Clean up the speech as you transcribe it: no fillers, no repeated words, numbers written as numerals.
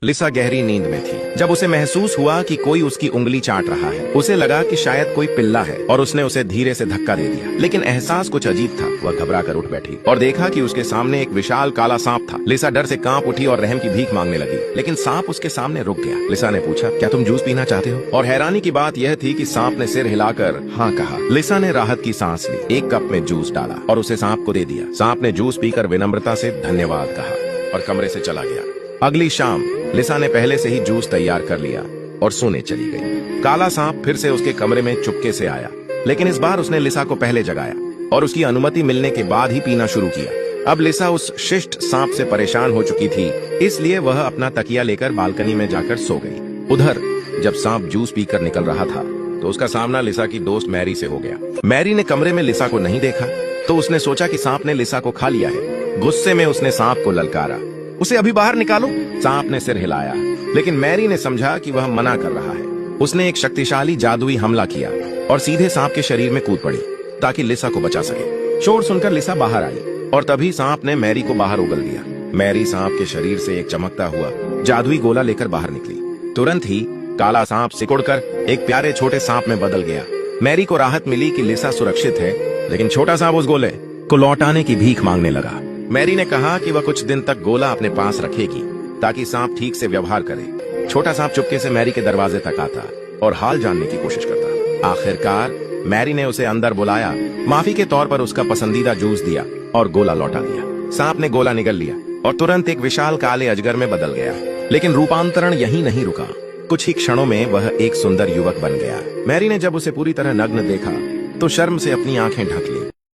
लिसा गहरी नींद में थी जब उसे महसूस हुआ कि कोई उसकी उंगली चाट रहा है। उसे लगा कि शायद कोई पिल्ला है और उसने उसे धीरे से धक्का दे दिया, लेकिन एहसास कुछ अजीब था। वह घबरा कर उठ बैठी और देखा कि उसके सामने एक विशाल काला सांप था। लिसा डर से कांप उठी और रहम की भीख मांगने लगी, लेकिन सांप उसके सामने रुक गया। लिसा ने पूछा, क्या तुम जूस पीना चाहते हो? और हैरानी की बात यह थी कि सांप ने सिर हिलाकर हाँ कहा। लिसा ने राहत की सांस ली, एक कप में जूस डाला और उसे सांप को दे दिया। सांप ने जूस पीकर विनम्रता से धन्यवाद कहा और कमरे से चला गया। अगली शाम लिसा ने पहले से ही जूस तैयार कर लिया और सोने चली गई। काला सांप फिर से उसके कमरे में चुपके से आया, लेकिन इस बार उसने लिसा को पहले जगाया और उसकी अनुमति मिलने के बाद ही पीना शुरू किया। अब लिसा उस शिष्ट सांप से परेशान हो चुकी थी, इसलिए वह अपना तकिया लेकर बालकनी में जाकर सो गई। उधर जब सांप जूस पीकर निकल रहा था तो उसका सामना लिसा की दोस्त मैरी से हो गया। मैरी ने कमरे में लिसा को नहीं देखा तो उसने सोचा कि सांप ने लिसा को खा लिया है। गुस्से में उसने सांप को ललकारा, उसे अभी बाहर निकालो। सांप ने सिर हिलाया, लेकिन मैरी ने समझा कि वह मना कर रहा है। उसने एक शक्तिशाली जादुई हमला किया और सीधे सांप के शरीर में कूद पड़ी ताकि लिसा को बचा सके। शोर सुनकर लिसा बाहर आई और तभी सांप ने मैरी को बाहर उगल दिया। मैरी सांप के शरीर से एक चमकता हुआ जादुई गोला लेकर बाहर निकली। तुरंत ही काला सांप सिकुड़कर एक प्यारे छोटे सांप में बदल गया। मैरी को राहत मिली कि लिसा सुरक्षित है, लेकिन छोटा सांप उस गोले को लौटाने की भीख मांगने लगा। मैरी ने कहा कि वह कुछ दिन तक गोला अपने पास रखेगी ताकि सांप ठीक से व्यवहार करे। छोटा सांप चुपके से मैरी के दरवाजे तक आता और हाल जानने की कोशिश करता। आखिरकार मैरी ने उसे अंदर बुलाया, माफी के तौर पर उसका पसंदीदा जूस दिया और गोला लौटा दिया। सांप ने गोला निगल लिया और तुरंत एक विशाल काले अजगर में बदल गया। लेकिन रूपांतरण यहीं नहीं रुका, कुछ ही क्षणों में वह एक सुंदर युवक बन गया। मैरी ने जब उसे पूरी तरह नग्न देखा तो शर्म से अपनी आंखें ढक ली।